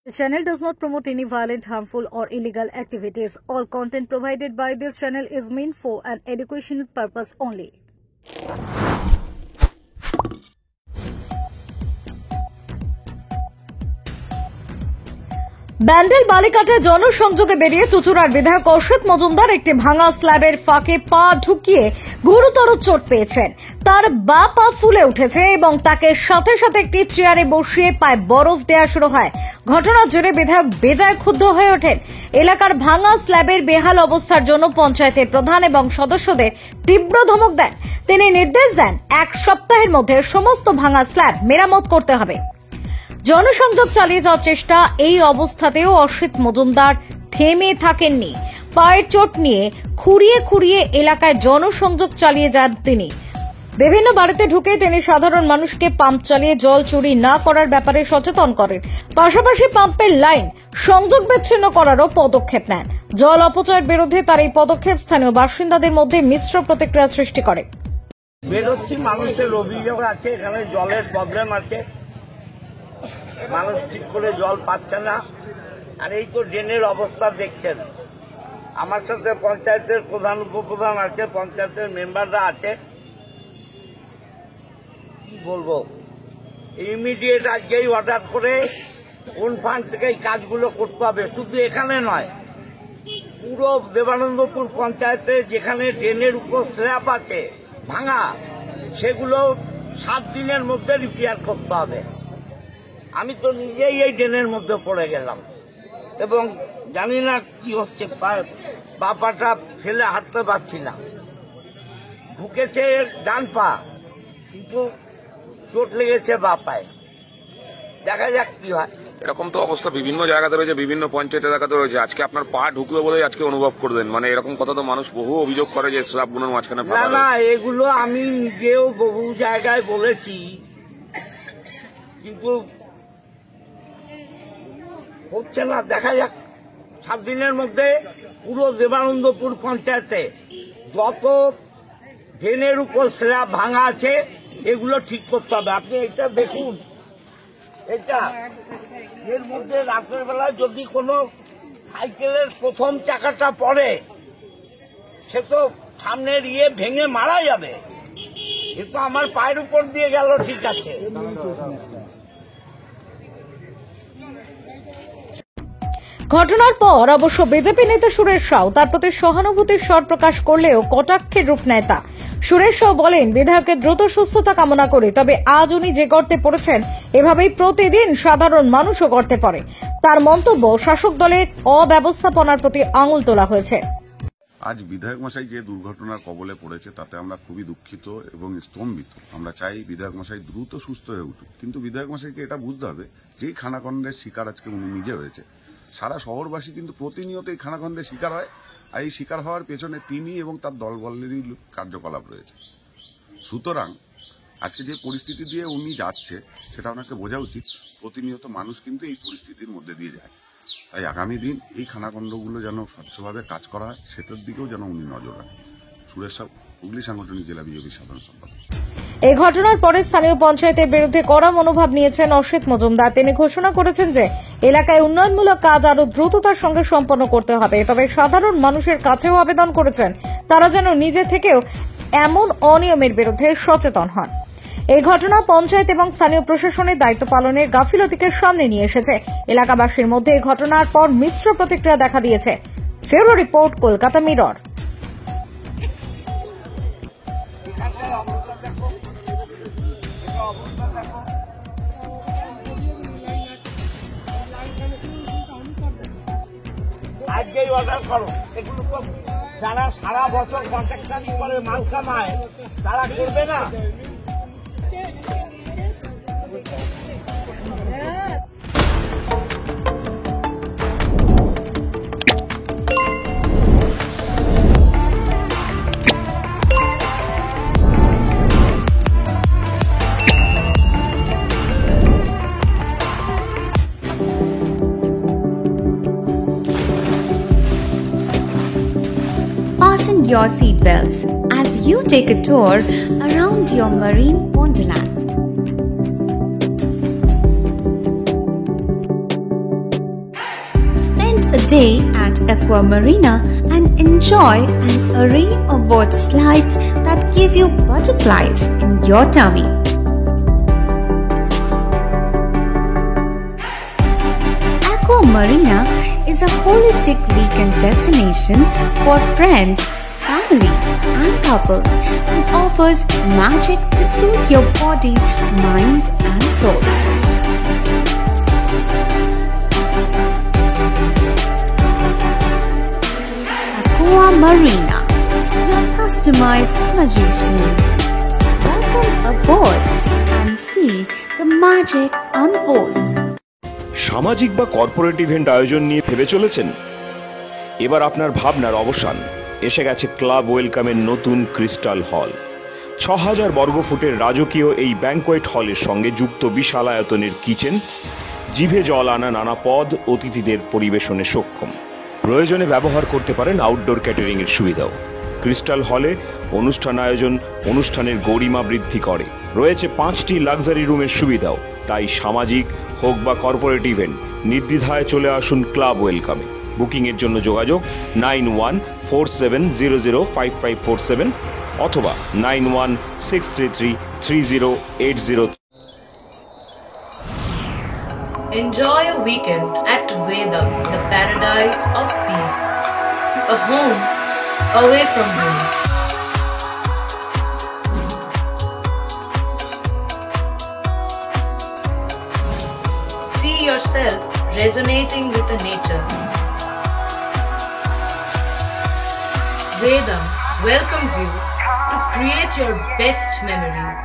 This channel does not promote any violent, harmful, or illegal activities. All content provided by this channel is meant for an educational purpose only. Bandel বালিকাটায় জনসংযোগে বেরিয়ে চুঁচুড়ার বিধায়ক অসিত মজুমদার একটি ভাঙা স্ল্যাবের ফাঁকে পা ঢুকিয়ে গুরুতর চোট পেয়েছেন। তার বা পা ফুলে উঠেছে এবং তাকে সাথে সাথে একটি চেয়ারে বসিয়ে পায়ে বরফ দেওয়া শুরু হয়। ঘটনার জেরে বিধায়ক বেজায় ক্ষুব্ধ হয়ে ওঠেন। এলাকার ভাঙা স্ল্যাবের বেহাল অবস্থার জন্য পঞ্চায়েতের প্রধান এবং সদস্যদের তীব্র ধমক দেন। তিনি নির্দেশ দেন 1 সপ্তাহের মধ্যে সমস্ত ভাঙা স্ল্যাব মেরামত করতে হবে। জনসংযোগ চালিয়ে যাওয়ার চেষ্টা এই অবস্থাতেও অসিত মজুমদার থেমে থাকেননি। পায়ের চোট নিয়ে খুঁড়িয়ে খুঁড়িয়ে এলাকায় জনসংযোগ চালিয়ে যান তিনি। বিভিন্ন বাড়িতে ঢুকে তিনি সাধারণ মানুষকে পাম্প চালিয়ে জল চুরি না করার ব্যাপারে সচেতন করেন। পাশাপাশি পাম্পের লাইন সংযোগ বিচ্ছিন্ন করারও পদক্ষেপ নেন। জল অপচয়ের বিরুদ্ধে তার এই পদক্ষেপ স্থানীয় বাসিন্দাদের মধ্যে মিশ্র প্রতিক্রিয়া সৃষ্টি করে। বেরোচ্ছি, মানুষের অভিযোগ আছে, এখানে জলের প্রবলেম আছে, মানুষ ঠিক করে জল পাচ্ছে না। আর এই তো ড্রেনের অবস্থা দেখছেন। আমার সাথে পঞ্চায়েতের প্রধান উপপ্রধান আছে, পঞ্চায়েতের মেম্বাররা আছে। কি বলবো, ইমিডিয়েট আজকেই অর্ডার করে কোন ফান্ড থেকে এই কাজগুলো করতে হবে। শুধু এখানে নয়, পুরো দেবানন্দপুর পঞ্চায়েতে যেখানে ড্রেনের উপর স্ল্যাব আছে ভাঙা, সেগুলো 7 দিনের মধ্যে রিপেয়ার করতে হবে। আমি তো নিজেই এই ড্রেনের মধ্যে পড়ে গেলাম এবং জানি না কি হচ্ছে, পাটা ফেলে হাঁটতে পারছি না। ঢুকেছে ডান পা, কিন্তু চোট লেগেছে বা পায়ে। দেখা যাক কি হয়। এরকম তো অবস্থা বিভিন্ন জায়গাতে রয়েছে, বিভিন্ন পঞ্চায়েত এলাকাতে রয়েছে। আজকে আপনার পা ঢুকবে বলে আজকে অনুভব করবেন, মানে এরকম কথা তো মানুষ বহু অভিযোগ করে যে স্ল্যাবগুলোর মাঝখানে না না, এগুলো আমি নিজেও বহু জায়গায় বলেছি, কিন্তু হচ্ছে না। দেখা যাক, 7 দিনের মধ্যে পুরো দেবানন্দপুর পঞ্চায়েতে যত ড্রেনের উপর স্ল্যাব ভাঙা আছে এগুলো ঠিক করতে হবে। আপনি এটা দেখুন, এটা এর মধ্যে রাতের বেলায় যদি কোনো সাইকেলের প্রথম চাকাটা পড়ে, সে তো সামনের ভেঙে মারা যাবে। কিন্তু আমার পায়ের উপর দিয়ে গেল, ঠিক আছে। ঘটনার পর অবশ্য বিজেপি নেতা সুরেশ সাউ তার প্রতি সহানুভূতির স্বর প্রকাশ করলেও কটাক্ষের রূপ নেয় তা। সুরেশ সাউ বলেন, বিধায়কের দ্রুত সুস্থতা কামনা করে, তবে আজ উনি যে গর্তে পড়েছেন এভাবেই প্রতিদিন সাধারণ মানুষও গর্তে পড়ে। তার মন্তব্য, শাসক দলের অব্যবস্থাপনার প্রতি আঙুল তোলা হয়েছে। আজ বিধায়ক মশাই যে দুর্ঘটনার কবলে পড়েছে তাতে আমরা খুবই দুঃখিত এবং স্তম্ভিত। আমরা চাই বিধায়ক মশাই দ্রুত সুস্থ হয়ে উঠুক, কিন্তু বিধায়ক মশাইকে এটা বুঝতে হবে যে এই খানাখন্দের শিকার আজকে উনি নিজে হয়েছে। সারা শহরবাসী কিন্তু প্রতিনিয়ত এই খানাখন্দের শিকার হয়, আর এই শিকার হওয়ার পেছনে তিনি এবং তার দলবলেরই কার্যকলাপ রয়েছে। সুতরাং আজকে যে পরিস্থিতি দিয়ে উনি যাচ্ছে সেটা ওনাকে বোঝা উচিত। প্রতিনিয়ত মানুষ কিন্তু এই পরিস্থিতির মধ্যে দিয়ে যায়। তাই আগামী দিন এই খানাখন্দগুলো যেন স্বচ্ছভাবে কাজ করা হয়, সেটার দিকেও যেন উনি নজর রাখেন। সুরেশ সাউ, হুগলি সাংগঠনিক জেলা বিজেপি সাধারণ সম্পাদক। এই ঘটনার পরে স্থানীয় পঞ্চায়েতের বিরুদ্ধে কড়া মনোভাব নিয়েছেন অসিত মজুমদার। তিনি ঘোষণা করেছেন যে এলাকায় উন্নয়নমূলক কাজ আরো দ্রুততার সঙ্গে সম্পন্ন করতে হবে। তবে সাধারণ মানুষের কাছেও আবেদন করেছেন তারা যেন নিজে থেকেও এমন অনিয়মের বিরুদ্ধে সচেতন হন। এই ঘটনা পঞ্চায়েত এবং স্থানীয় প্রশাসনের দায়িত্ব পালনের গাফিলতিকে সামনে নিয়ে এসেছে। এলাকাবাসীর মধ্যে এই ঘটনার পর মিশ্র প্রতিক্রিয়া দেখা দিয়েছে। ফেরো রিপোর্ট, কলকাতা মিরর। আজকেই অর্ডার করো। এগুলো তো যারা সারা বছর কন্ট্রাক্টারি করে মাল কামায় তারা করবে না। Fasten your seatbelts as you take a tour around your marine wonderland. day at Aqua Marina and enjoy an array of water slides that give you butterflies in your tummy. Aqua Marina is a holistic weekend destination for friends, family, and couples and offers magic to soothe your body, mind, and soul. Aqua Marina, your customized magician. Welcome aboard and see the magic unfold. সামাজিক বা corporate event আয়োজন নিয়ে ভেবে চলেছেন? এবার আপনার ভাবনার অবসান। এসে গেছে ক্লাব ওয়েলকামের নতুন ক্রিস্টাল হল। ৬,০০০ বর্গফুটের রাজকীয় এই ব্যাংকোয়েট হলের সঙ্গে যুক্ত বিশাল আয়তনের কিচেন, জিভে জল আনা নানা পদ অতিথিদের পরিবেশনে সক্ষম। প্রয়োজনে ব্যবহার করতে পারেন আউটডোর ক্যাটারিং এর সুবিধাও। ক্রিস্টাল হলে অনুষ্ঠান আয়োজন অনুষ্ঠানের গরিমা বৃদ্ধি করে। রয়েছে ৫টি লাক্সারি রুমের সুবিধাও। তাই সামাজিক হোক বা কর্পোরেট ইভেন্ট নির্দ্বিধায় চলে আসুন ক্লাব ওয়েলকামে। বুকিং এর জন্য যোগাযোগ 9147005547 অথবা 9163333080। Enjoy a weekend at Vedam, the paradise of peace. A home away from home. See yourself resonating with the nature. Vedam welcomes you to create your best memories.